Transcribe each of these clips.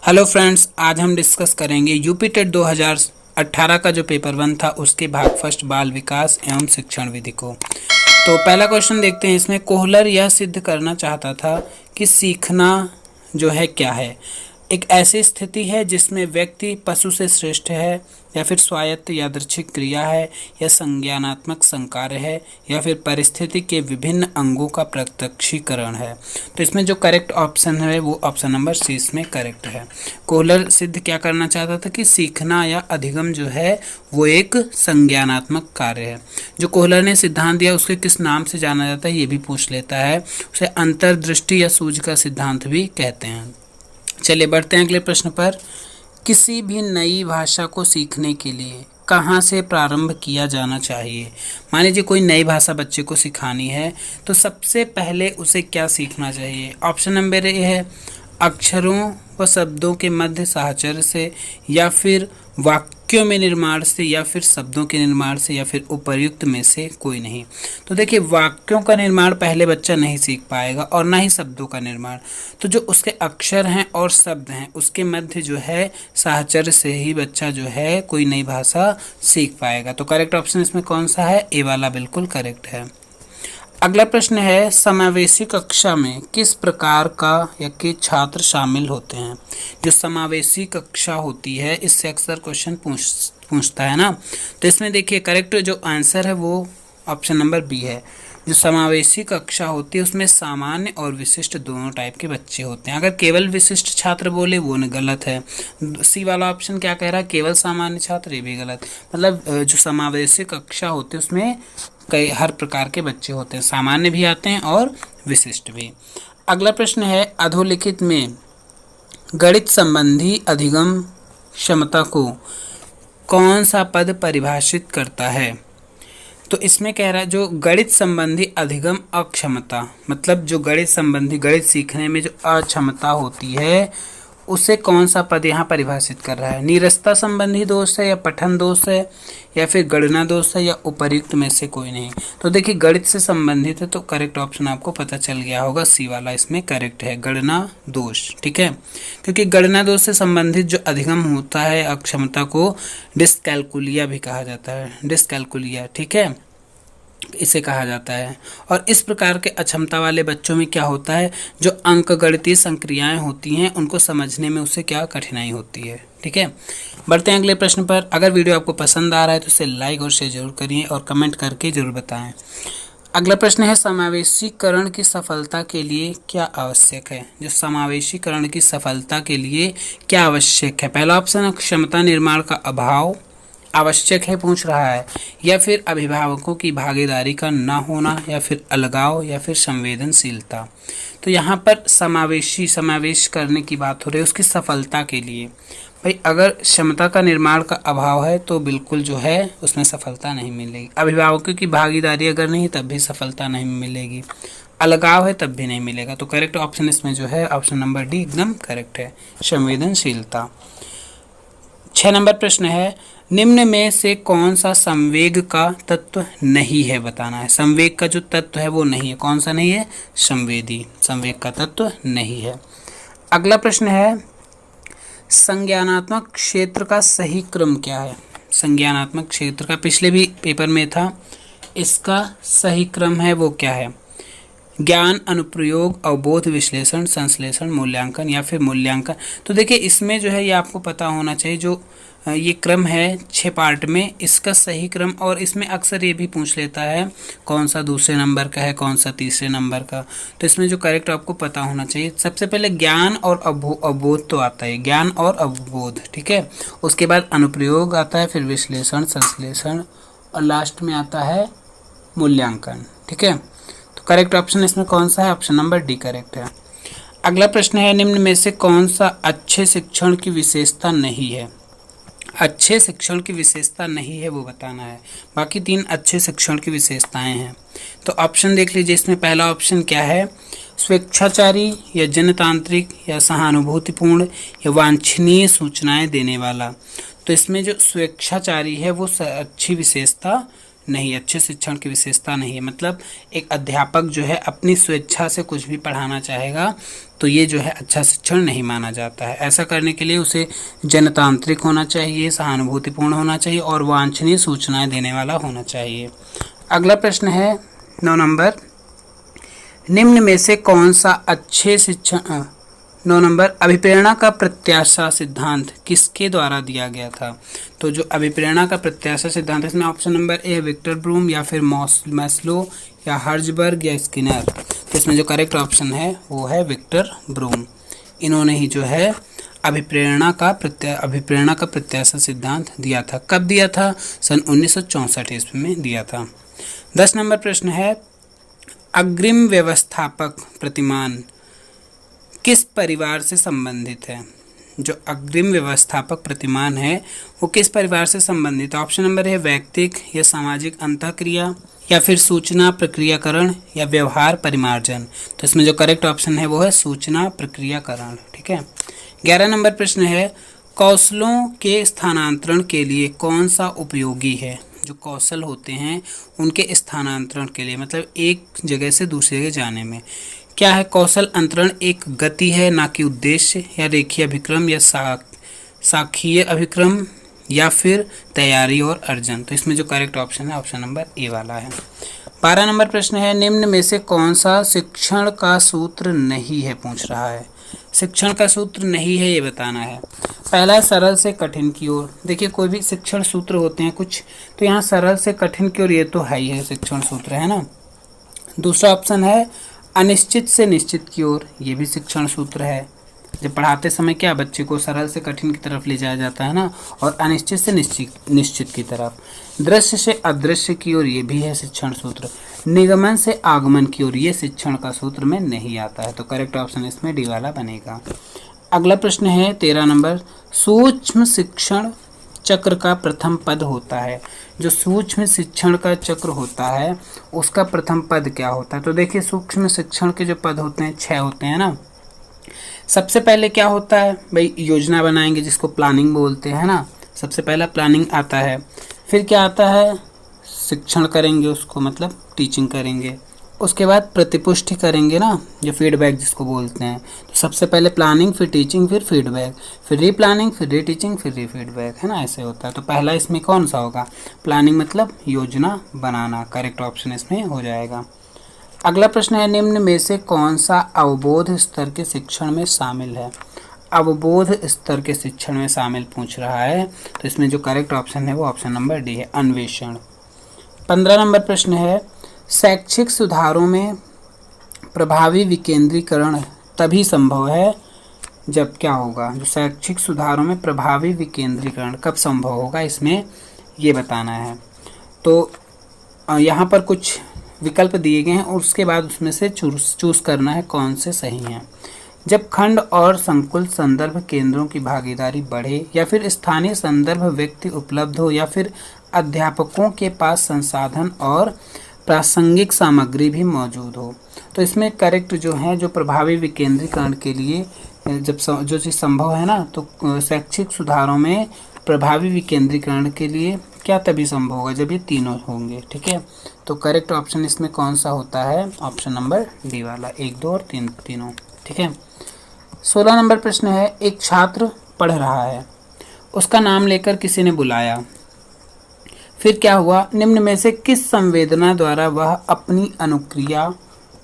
Hello friends, आज हम discuss करेंगे यूपी टेट 2018 का जो पेपर 1 था उसके भाग फर्स्ट बाल विकास एवं शिक्षण विधि को। तो पहला क्वेश्चन देखते हैं। इसमें कोहलर यह सिद्ध करना चाहता था कि सीखना जो है क्या है। एक ऐसी स्थिति है जिसमें व्यक्ति पशु से श्रेष्ठ है, या फिर स्वायत्त यादृच्छिक क्रिया है, या संज्ञानात्मक संकार्य है, या फिर परिस्थिति के विभिन्न अंगों का प्रत्यक्षीकरण है। तो इसमें जो करेक्ट ऑप्शन है वो ऑप्शन नंबर सी इसमें करेक्ट है। कोहलर सिद्ध क्या करना चाहता था कि सीखना या अधिगम जो है वो एक संज्ञानात्मक कार्य है। जो कोहलर ने सिद्धांत दिया उसके किस नाम से जाना जाता है ये भी पूछ लेता है। उसे अंतर्दृष्टि या सूझ का सिद्धांत भी कहते हैं। चलिए बढ़ते हैं अगले प्रश्न पर। किसी भी नई भाषा को सीखने के लिए कहाँ से प्रारंभ किया जाना चाहिए। मान लीजिए कोई नई भाषा बच्चे को सिखानी है तो सबसे पहले उसे क्या सीखना चाहिए। ऑप्शन नंबर ए है अक्षरों व शब्दों के मध्य साहचर्य से, या फिर वाक्यों में निर्माण से, या फिर शब्दों के निर्माण से, या फिर उपर्युक्त में से कोई नहीं। तो देखिए वाक्यों का निर्माण पहले बच्चा नहीं सीख पाएगा और ना ही शब्दों का निर्माण। तो जो उसके अक्षर हैं और शब्द हैं उसके मध्य जो है साहचर्य से ही बच्चा जो है कोई नई भाषा सीख पाएगा। तो करेक्ट ऑप्शन इसमें कौन सा है? ए वाला बिल्कुल करेक्ट है। अगला प्रश्न है समावेशी कक्षा में किस प्रकार का या के छात्र शामिल होते हैं। जो समावेशी कक्षा होती है इससे अक्सर क्वेश्चन पूछता है ना। तो इसमें देखिए करेक्ट जो आंसर है वो ऑप्शन नंबर बी है। जो समावेशी कक्षा होती है उसमें सामान्य और विशिष्ट दोनों टाइप के बच्चे होते हैं। अगर केवल विशिष्ट छात्र बोले वो गलत है। सी वाला ऑप्शन क्या कह रहा है? केवल सामान्य छात्र, ये भी गलत। मतलब जो समावेशी कक्षा होती है उसमें कई हर प्रकार के बच्चे होते हैं, सामान्य भी आते हैं और विशिष्ट भी। अगला प्रश्न है अधोलिखित में गणित संबंधी अधिगम क्षमता को कौन सा पद परिभाषित करता है। तो इसमें कह रहा है जो गणित संबंधी अधिगम अक्षमता, मतलब जो गणित संबंधी गणित सीखने में जो अक्षमता होती है उसे कौन सा पद यहाँ परिभाषित कर रहा है। नीरसता संबंधी दोष है, या पठन दोष है, या फिर गणना दोष है, या उपर्युक्त में से कोई नहीं। तो देखिए गणित से संबंधित है तो करेक्ट ऑप्शन आपको पता चल गया होगा, सी वाला इसमें करेक्ट है, गणना दोष। ठीक है, क्योंकि गणना दोष से संबंधित जो अधिगम होता है अक्षमता को डिस्कैलकुलिया भी कहा जाता है, डिस्कैलकुलिया। ठीक है, इसे कहा जाता है। और इस प्रकार के अक्षमता वाले बच्चों में क्या होता है, जो अंकगणितीय संक्रियाएं होती हैं उनको समझने में उसे क्या कठिनाई होती है। ठीक है, बढ़ते हैं अगले प्रश्न पर। अगर वीडियो आपको पसंद आ रहा है तो इसे लाइक और शेयर जरूर करिए और कमेंट करके जरूर बताएं। अगला प्रश्न है समावेशीकरण की सफलता के लिए क्या आवश्यक है। जो समावेशीकरण की सफलता के लिए क्या आवश्यक है। पहला ऑप्शन क्षमता निर्माण का अभाव आवश्यक है पूछ रहा है, या फिर अभिभावकों की भागीदारी का ना होना, या फिर अलगाव, या फिर संवेदनशीलता। तो यहाँ पर समावेश करने की बात हो रही है उसकी सफलता के लिए। भाई अगर क्षमता का निर्माण का अभाव है तो बिल्कुल जो है उसमें सफलता नहीं मिलेगी। अभिभावकों की भागीदारी अगर नहीं तब भी सफलता नहीं मिलेगी। अलगाव है तब भी नहीं मिलेगा। तो करेक्ट ऑप्शन इसमें जो है ऑप्शन नंबर डी एकदम करेक्ट है, संवेदनशीलता। 6 नंबर प्रश्न है निम्न में से कौन सा संवेग का तत्व नहीं है, बताना है। संवेग का जो तत्व है वो नहीं है, कौन सा नहीं है? संवेदी, संवेग का तत्व नहीं है। अगला प्रश्न है संज्ञानात्मक क्षेत्र का सही क्रम क्या है। संज्ञानात्मक क्षेत्र का पिछले भी पेपर में था, इसका सही क्रम है वो क्या है? ज्ञान, अनुप्रयोग, अवबोध, विश्लेषण, संश्लेषण, मूल्यांकन, या फिर मूल्यांकन। तो देखिए इसमें जो है ये आपको पता होना चाहिए, जो ये क्रम है 6 पार्ट में, इसका सही क्रम। और इसमें अक्सर ये भी पूछ लेता है कौन सा दूसरे नंबर का है, कौन सा तीसरे नंबर का। तो इसमें जो करेक्ट आपको पता होना चाहिए, सबसे पहले ज्ञान और अवबोध तो आता है, ज्ञान और अवबोध। ठीक है, उसके बाद अनुप्रयोग आता है, फिर विश्लेषण, संश्लेषण, और लास्ट में आता है मूल्यांकन। ठीक है, तो करेक्ट ऑप्शन इसमें कौन सा है? ऑप्शन नंबर डी करेक्ट है। अगला प्रश्न है निम्न में से कौन सा अच्छे शिक्षण की विशेषता नहीं है। अच्छे शिक्षण की विशेषता नहीं है वो बताना है, बाकी 3 अच्छे शिक्षण की विशेषताएं हैं। तो ऑप्शन देख लीजिए, इसमें पहला ऑप्शन क्या है? स्वेच्छाचारी, या जनतांत्रिक, या सहानुभूतिपूर्ण, या वांछनीय सूचनाएं देने वाला। तो इसमें जो स्वेच्छाचारी है वो अच्छी विशेषता नहीं, अच्छे शिक्षण की विशेषता नहीं है। मतलब एक अध्यापक जो है अपनी स्वेच्छा से कुछ भी पढ़ाना चाहेगा तो ये जो है अच्छा शिक्षण नहीं माना जाता है। ऐसा करने के लिए उसे जनतांत्रिक होना चाहिए, सहानुभूतिपूर्ण होना चाहिए और वांछनीय सूचनाएं देने वाला होना चाहिए। अगला प्रश्न है 9 नंबर, निम्न में से कौन सा अच्छे शिक्षण 9 नंबर, अभिप्रेरणा का प्रत्याशा सिद्धांत किसके द्वारा दिया गया था? तो जो अभिप्रेरणा का प्रत्याशा सिद्धांत, इसमें ऑप्शन नंबर ए है विक्टर ब्रूम या फिर मैस्लो या हर्जबर्ग या स्किनर। तो इसमें जो करेक्ट ऑप्शन है वो है विक्टर ब्रूम। इन्होंने ही जो है अभिप्रेरणा का प्रत्याशा सिद्धांत दिया था। कब दिया था? सन 1964 ईस्वी में दिया था। 10 नंबर प्रश्न है, अग्रिम व्यवस्थापक प्रतिमान किस परिवार से संबंधित है? जो अग्रिम व्यवस्थापक प्रतिमान है वो किस परिवार से संबंधित है? ऑप्शन नंबर है वैयक्तिक या सामाजिक अंतःक्रिया या फिर सूचना प्रक्रियाकरण या व्यवहार परिमार्जन। तो इसमें जो करेक्ट ऑप्शन है वो है सूचना प्रक्रियाकरण। ठीक है। 11 नंबर प्रश्न है, कौशलों के स्थानांतरण के लिए कौन सा उपयोगी है? जो कौशल होते हैं उनके स्थानांतरण के लिए, मतलब एक जगह से दूसरी जगह जाने में क्या है? कौशल अंतरण एक गति है ना कि उद्देश्य, या रेखीय अभिक्रम या साखीय अभिक्रम या फिर तैयारी और अर्जन। तो इसमें जो करेक्ट ऑप्शन है ऑप्शन नंबर ए वाला है। 12 नंबर प्रश्न है, निम्न में से कौन सा शिक्षण का सूत्र नहीं है? पूछ रहा है। शिक्षण का सूत्र नहीं है ये बताना है। पहला है सरल से कठिन की ओर। देखिए कोई भी शिक्षण सूत्र होते हैं कुछ, तो यहाँ सरल से कठिन की ओर ये तो है ही है शिक्षण सूत्र, है ना। दूसरा ऑप्शन है अनिश्चित से निश्चित की ओर, ये भी शिक्षण सूत्र है। जब पढ़ाते समय क्या बच्चे को सरल से कठिन की तरफ ले जाया जाता है ना, और अनिश्चित से निश्चित की तरफ। दृश्य से अदृश्य की ओर, ये भी है शिक्षण सूत्र। निगमन से आगमन की ओर, ये शिक्षण का सूत्र में नहीं आता है। तो करेक्ट ऑप्शन इसमें डी वाला बनेगा। अगला प्रश्न है 13 नंबर, सूक्ष्म शिक्षण चक्र का प्रथम पद होता है। जो सूक्ष्म शिक्षण का चक्र होता है उसका प्रथम पद क्या होता है? तो देखिए सूक्ष्म शिक्षण के जो पद होते हैं 6 होते हैं ना। सबसे पहले क्या होता है भाई? योजना बनाएंगे जिसको प्लानिंग बोलते हैं ना। सबसे पहला प्लानिंग आता है। फिर क्या आता है? शिक्षण करेंगे उसको, मतलब टीचिंग करेंगे। उसके बाद प्रतिपुष्टि करेंगे ना, जो फीडबैक जिसको बोलते हैं। तो सबसे पहले प्लानिंग, फिर टीचिंग, फिर फीडबैक, फिर रीप्लानिंग, फिर रीटीचिंग, फिर रीफीडबैक, है ना। ऐसे होता है। तो पहला इसमें कौन सा होगा? प्लानिंग मतलब योजना बनाना। करेक्ट ऑप्शन इसमें हो जाएगा। अगला प्रश्न है, निम्न में से कौन सा अवबोध स्तर के शिक्षण में शामिल है? अवबोध स्तर के शिक्षण में शामिल पूछ रहा है। तो इसमें जो करेक्ट ऑप्शन है वो ऑप्शन नंबर डी है, अन्वेषण। 15 नंबर प्रश्न है, शैक्षिक सुधारों में प्रभावी विकेंद्रीकरण तभी संभव है जब क्या होगा? जो शैक्षिक सुधारों में प्रभावी विकेंद्रीकरण कब संभव होगा, इसमें ये बताना है। तो यहाँ पर कुछ विकल्प दिए गए हैं और उसके बाद उसमें से चूज करना है कौन से सही हैं। जब खंड और संकुल संदर्भ केंद्रों की भागीदारी बढ़े, या फिर स्थानीय संदर्भ व्यक्ति उपलब्ध हो, या फिर अध्यापकों के पास संसाधन और प्रासंगिक सामग्री भी मौजूद हो। तो इसमें करेक्ट जो है, जो प्रभावी विकेंद्रीकरण के लिए जब जो चीज़ संभव है ना, तो शैक्षिक सुधारों में प्रभावी विकेंद्रीकरण के लिए क्या तभी संभव होगा जब ये तीनों होंगे। ठीक है। तो करेक्ट ऑप्शन इसमें कौन सा होता है? ऑप्शन नंबर डी वाला, 1, 2 और 3 तीनों। ठीक है। 16 नंबर प्रश्न है, एक छात्र पढ़ रहा है, उसका नाम लेकर किसी ने बुलाया, फिर क्या हुआ? निम्न में से किस संवेदना द्वारा वह अपनी अनुक्रिया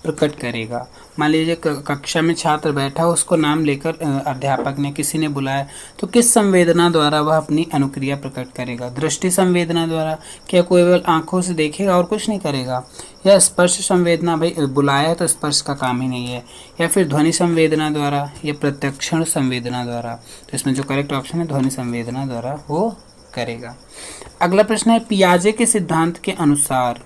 प्रकट करेगा? मान लीजिए कक्षा में छात्र बैठा, उसको नाम लेकर अध्यापक ने किसी ने बुलाया, तो किस संवेदना द्वारा वह अपनी अनुक्रिया प्रकट करेगा? दृष्टि संवेदना द्वारा, क्या केवल आंखों से देखेगा और कुछ नहीं करेगा? या स्पर्श संवेदना, भाई बुलाया है तो स्पर्श का काम ही नहीं है, या फिर ध्वनि संवेदना द्वारा, या प्रत्यक्षण संवेदना द्वारा? तो इसमें जो करेक्ट ऑप्शन है ध्वनि संवेदना द्वारा वो करेगा। अगला प्रश्न है, पियाजे के सिद्धांत के अनुसार,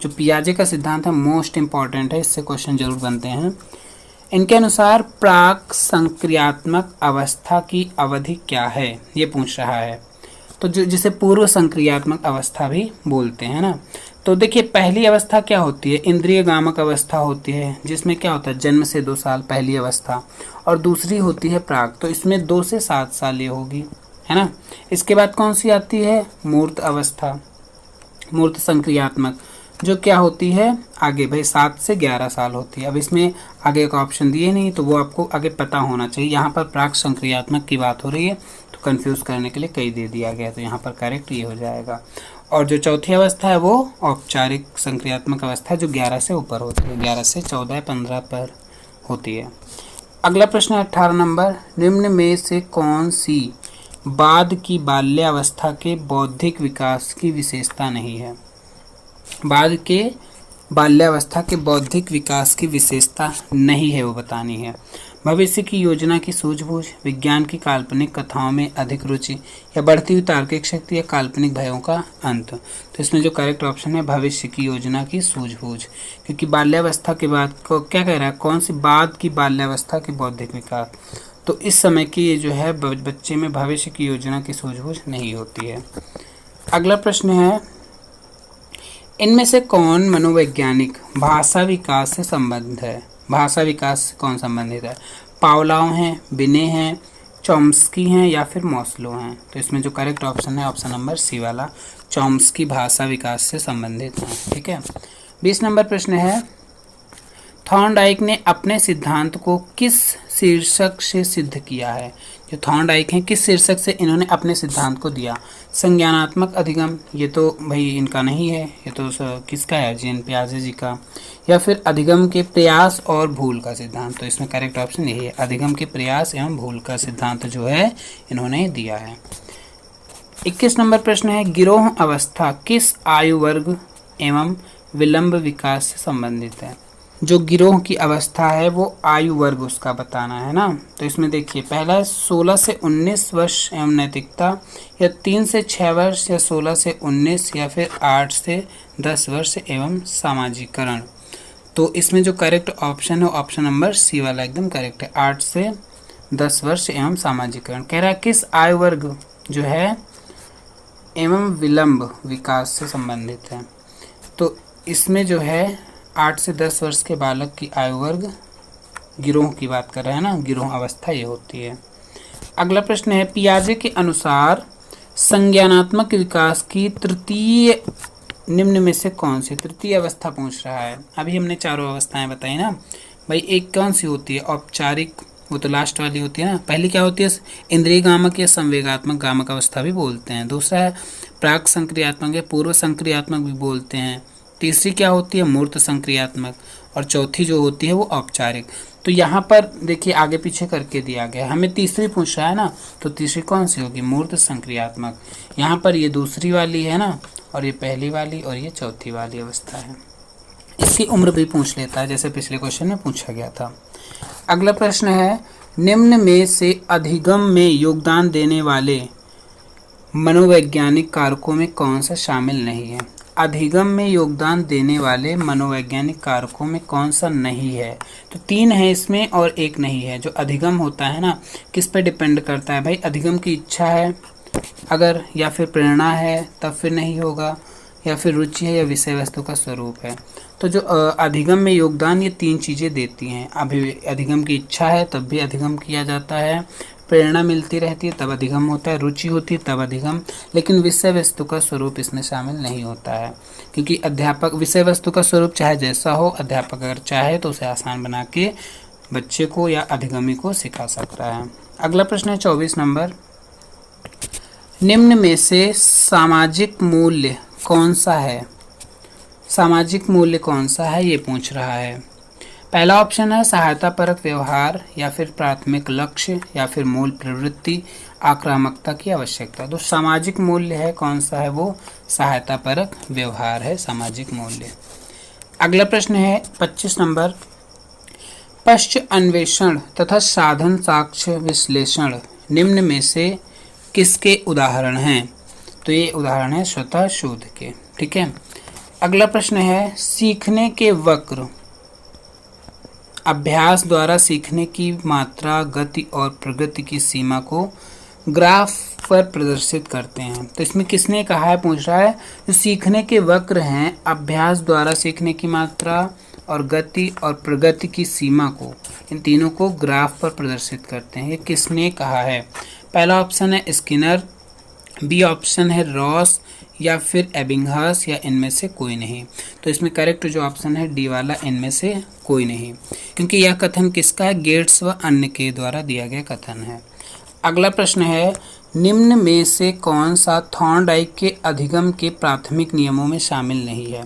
जो पियाजे का सिद्धांत है मोस्ट इंपॉर्टेंट है, इससे क्वेश्चन जरूर बनते हैं। इनके अनुसार प्राक संक्रियात्मक अवस्था की अवधि क्या है, ये पूछ रहा है। तो जो जिसे पूर्व संक्रियात्मक अवस्था भी बोलते हैं ना। तो देखिए पहली अवस्था क्या होती है? इंद्रिय गामक अवस्था होती है, जिसमें क्या होता है? जन्म से 2 साल पहली अवस्था, और दूसरी होती है प्राक, तो इसमें 2 से 7 साल ये होगी, है ना। इसके बाद कौन सी आती है? मूर्त अवस्था, मूर्त संक्रियात्मक जो क्या होती है आगे भाई 7 से 11 साल होती है। अब इसमें आगे का ऑप्शन दिए नहीं तो वो आपको आगे पता होना चाहिए। यहाँ पर प्राक संक्रियात्मक की बात हो रही है तो कंफ्यूज करने के लिए कई दे दिया गया, तो यहाँ पर करेक्ट ये हो जाएगा। और जो चौथी अवस्था है वो औपचारिक संक्रियात्मक अवस्था है जो 11 से ऊपर होती है, 11 से 14-15 पर होती है। अगला प्रश्न है 18 नंबर, निम्न में से कौन सी बाद की बाल्यावस्था के बौद्धिक विकास की विशेषता नहीं है? बाद के बाल्यावस्था के बौद्धिक विकास की विशेषता नहीं है वो बतानी है। भविष्य की योजना की सूझबूझ, विज्ञान की काल्पनिक कथाओं में अधिक रुचि, या बढ़ती हुई तार्किक शक्ति, या काल्पनिक भयों का अंत। तो इसमें जो करेक्ट ऑप्शन है भविष्य की योजना की सूझबूझ, क्योंकि बाल्यावस्था के बाद को क्या कह रहा है, कौन सी बाद की बाल्यावस्था की बौद्धिक विकास, तो इस समय की ये जो है बच्चे में भविष्य की योजना की सूझबूझ नहीं होती है। अगला प्रश्न है, इनमें से कौन मनोवैज्ञानिक भाषा विकास से संबंधित है? भाषा विकास से कौन संबंधित है? पावलोव हैं, बिने हैं, चॉम्स्की हैं, या फिर मॉस्लो हैं? तो इसमें जो करेक्ट ऑप्शन है ऑप्शन नंबर सी वाला, चॉम्स्की भाषा विकास से संबंधित हैं। ठीक है। 20 नंबर प्रश्न है, थॉर्नडाइक ने अपने सिद्धांत को किस शीर्षक से सिद्ध किया है? जो थॉर्नडाइक हैं किस शीर्षक से इन्होंने अपने सिद्धांत को दिया? संज्ञानात्मक अधिगम, ये तो भाई इनका नहीं है, ये तो किसका है, जीन पियाजे जी का, या फिर अधिगम के प्रयास और भूल का सिद्धांत? तो इसमें करेक्ट ऑप्शन यही है, अधिगम के प्रयास एवं भूल का सिद्धांत जो है इन्होंने दिया है। 21 नंबर प्रश्न है, गिरोह अवस्था किस आयु वर्ग एवं विलंब विकास से संबंधित है? जो गिरोह की अवस्था है वो आयु वर्ग उसका बताना है ना। तो इसमें देखिए, पहला है 16 से 19 वर्ष एवं नैतिकता, या 3 से 6 वर्ष, या 16 से 19, या फिर 8 से 10 वर्ष एवं सामाजिकरण। तो इसमें जो करेक्ट ऑप्शन है ऑप्शन नंबर सी वाला एकदम करेक्ट है, 8 से 10 वर्ष एवं सामाजिकरण। कह रहा है किस आयु वर्ग जो है एवं विलंब विकास से संबंधित है। तो इसमें जो है 8 से 10 वर्ष के बालक की आयु वर्ग गिरोह की बात कर रहे हैं ना, गिरोह अवस्था ये होती है। अगला प्रश्न है, पियाजे के अनुसार संज्ञानात्मक विकास की तृतीय निम्न में से कौन सी? तृतीय अवस्था पूछ रहा है। अभी हमने चारों अवस्थाएं बताई ना भाई, एक कौन सी होती है? औपचारिक, वो तो लास्ट वाली होती है ना। पहली क्या होती है? इंद्रिय गामक या संवेगात्मक गामक अवस्था भी बोलते हैं। दूसरा है प्राक संक्रियात्मक या पूर्व संक्रियात्मक भी बोलते हैं। तीसरी क्या होती है? मूर्त संक्रियात्मक। और चौथी जो होती है वो औपचारिक। तो यहाँ पर देखिए आगे पीछे करके दिया गया, हमें तीसरी पूछ रहा है ना, तो तीसरी कौन सी होगी? मूर्त संक्रियात्मक। यहाँ पर ये दूसरी वाली है ना, और ये पहली वाली, और ये चौथी वाली अवस्था है। इसकी उम्र भी पूछ लेता है जैसे पिछले क्वेश्चन में पूछा गया था। अगला प्रश्न है, निम्न में से अधिगम में योगदान देने वाले मनोवैज्ञानिक कारकों में कौन सा शामिल नहीं है? अधिगम में योगदान देने वाले मनोवैज्ञानिक कारकों में कौन सा नहीं है? तो 3 है इसमें और एक नहीं है। जो अधिगम होता है ना, किस पे डिपेंड करता है भाई? अधिगम की इच्छा है अगर, या फिर प्रेरणा है तब फिर नहीं होगा, या फिर रुचि है, या विषय वस्तु का स्वरूप है। तो जो अधिगम में योगदान ये 3 चीज़ें देती हैं। अभी अधिगम की इच्छा है तब भी अधिगम किया जाता है, प्रेरणा मिलती रहती है तब अधिगम होता है, रुचि होती है तब अधिगम, लेकिन विषय वस्तु का स्वरूप इसमें शामिल नहीं होता है। क्योंकि अध्यापक विषय वस्तु का स्वरूप चाहे जैसा हो, अध्यापक अगर चाहे तो उसे आसान बना के बच्चे को या अधिगमी को सिखा सकता है। अगला प्रश्न है 24 नंबर, निम्न में से सामाजिक मूल्य कौन सा है? सामाजिक मूल्य कौन सा है ये पूछ रहा है। पहला ऑप्शन है सहायतापरक व्यवहार, या फिर प्राथमिक लक्ष्य, या फिर मूल प्रवृत्ति, आक्रामकता की आवश्यकता। तो सामाजिक मूल्य है कौन सा है? वो सहायतापरक व्यवहार है सामाजिक मूल्य। अगला प्रश्न है 25 नंबर, पश्च अन्वेषण तथा साधन साक्ष्य विश्लेषण निम्न में से किसके उदाहरण हैं? तो ये उदाहरण है स्वतः शोध के। ठीक है। अगला प्रश्न है, सीखने के वक्र अभ्यास द्वारा सीखने की मात्रा, गति और प्रगति की सीमा को ग्राफ पर प्रदर्शित करते हैं। तो इसमें किसने कहा है पूछ रहा है, जो सीखने के वक्र हैं अभ्यास द्वारा सीखने की मात्रा और गति और प्रगति की सीमा को, इन तीनों को ग्राफ पर प्रदर्शित करते हैं। ये किसने कहा है? पहला ऑप्शन है स्किनर, बी ऑप्शन है रॉस, या फिर एबिंगहास या इनमें से कोई नहीं। तो इसमें करेक्ट जो ऑप्शन है डी वाला, इनमें से कोई नहीं, क्योंकि यह कथन किसका है, गेट्स व अन्य के द्वारा दिया गया कथन है। अगला प्रश्न है, निम्न में से कौन सा थॉर्नडाइक के अधिगम के प्राथमिक नियमों में शामिल नहीं है।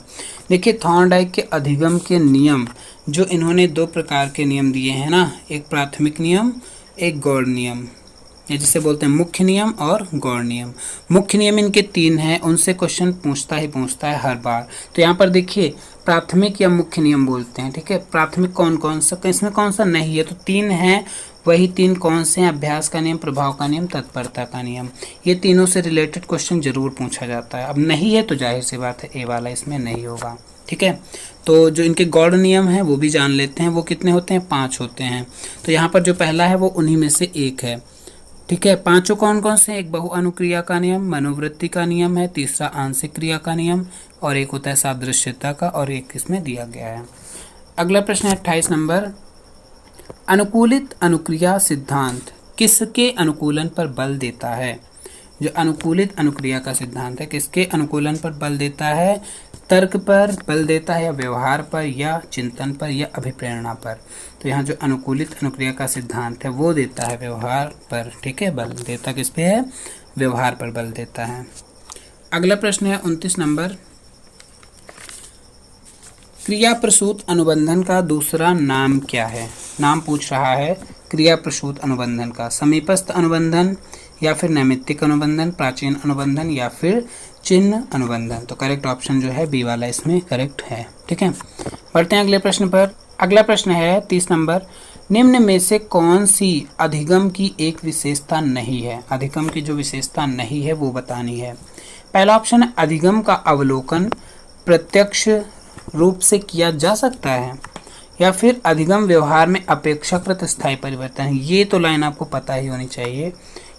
देखिए थॉर्नडाइक के अधिगम के नियम जो इन्होंने दो प्रकार के नियम दिए हैं ना, एक प्राथमिक नियम, एक गौड़ नियम, ये जिसे बोलते हैं मुख्य नियम और गौड़ नियम। मुख्य नियम इनके 3 हैं, उनसे क्वेश्चन पूछता है हर बार। तो यहाँ पर देखिए प्राथमिक या मुख्य नियम बोलते हैं, ठीक है। प्राथमिक कौन कौन सा, इसमें कौन सा नहीं है, तो 3 हैं, वही 3 कौन से हैं, अभ्यास का नियम, प्रभाव का नियम, तत्परता का नियम। ये तीनों से रिलेटेड क्वेश्चन जरूर पूछा जाता है। अब नहीं है तो जाहिर सी बात है ए वाला इसमें नहीं होगा, ठीक है। तो जो इनके गौड़ नियम हैं वो भी जान लेते हैं, वो कितने होते हैं, 5 होते हैं। तो यहाँ पर जो पहला है वो उन्हीं में से एक है, ठीक है। 5 कौन कौन से हैं, एक बहु अनुक्रिया का नियम, मनोवृत्ति का नियम है, तीसरा आंशिक क्रिया का नियम, और एक होता है सादृश्यता का, और एक इसमें दिया गया है। अगला प्रश्न है 28 नंबर, अनुकूलित अनुक्रिया सिद्धांत किसके अनुकूलन पर बल देता है। जो अनुकूलित अनुक्रिया का सिद्धांत है किसके अनुकूलन पर बल देता है, तर्क पर बल देता है, या व्यवहार पर, या चिंतन पर, या अभिप्रेरणा पर। तो यहाँ जो अनुकूलित अनुक्रिया का सिद्धांत है वो देता है व्यवहार पर, ठीक है। बल देता किस पे है, व्यवहार पर बल देता है। अगला प्रश्न है 29 नंबर, क्रिया प्रसूत अनुबंधन का दूसरा नाम क्या है। नाम पूछ रहा है क्रिया प्रसूत अनुबंधन का, समीपस्थ अनुबंधन, या फिर नैमित्तिक अनुबंधन, प्राचीन अनुबंधन, या फिर चिन्ह अनुबंधन। तो करेक्ट ऑप्शन जो है बी वाला इसमें करेक्ट है, ठीक है। बढ़ते हैं अगले प्रश्न पर। अगला प्रश्न है 30 नंबर, निम्न में से कौन सी अधिगम की एक विशेषता नहीं है। अधिगम की जो विशेषता नहीं है वो बतानी है। पहला ऑप्शन है अधिगम का अवलोकन प्रत्यक्ष रूप से किया जा सकता है, या फिर अधिगम व्यवहार में अपेक्षाकृत स्थायी परिवर्तन है। ये तो लाइन आपको पता ही होनी चाहिए,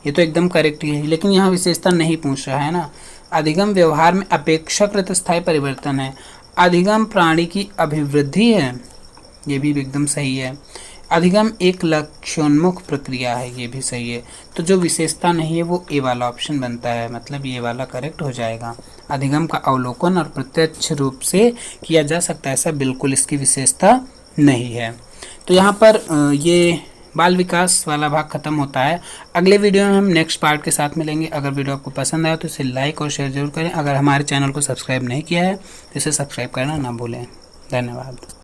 ये तो एकदम करेक्ट ही है, लेकिन यहाँ विशेषता नहीं पूछ रहा है ना। अधिगम व्यवहार में अपेक्षाकृत स्थायी परिवर्तन है, अधिगम प्राणी की अभिवृद्धि है, ये भी एकदम सही है। अधिगम एक लक्ष्योन्मुख प्रक्रिया है, ये भी सही है। तो जो विशेषता नहीं है वो ए वाला ऑप्शन बनता है, मतलब ये वाला करेक्ट हो जाएगा। अधिगम का अवलोकन और प्रत्यक्ष रूप से किया जा सकता है, ऐसा बिल्कुल इसकी विशेषता नहीं है। तो यहाँ पर ये बाल विकास वाला भाग खत्म होता है। अगले वीडियो में हम नेक्स्ट पार्ट के साथ मिलेंगे। अगर वीडियो आपको पसंद आया तो इसे लाइक और शेयर जरूर करें। अगर हमारे चैनल को सब्सक्राइब नहीं किया है तो इसे सब्सक्राइब करना ना भूलें। धन्यवाद।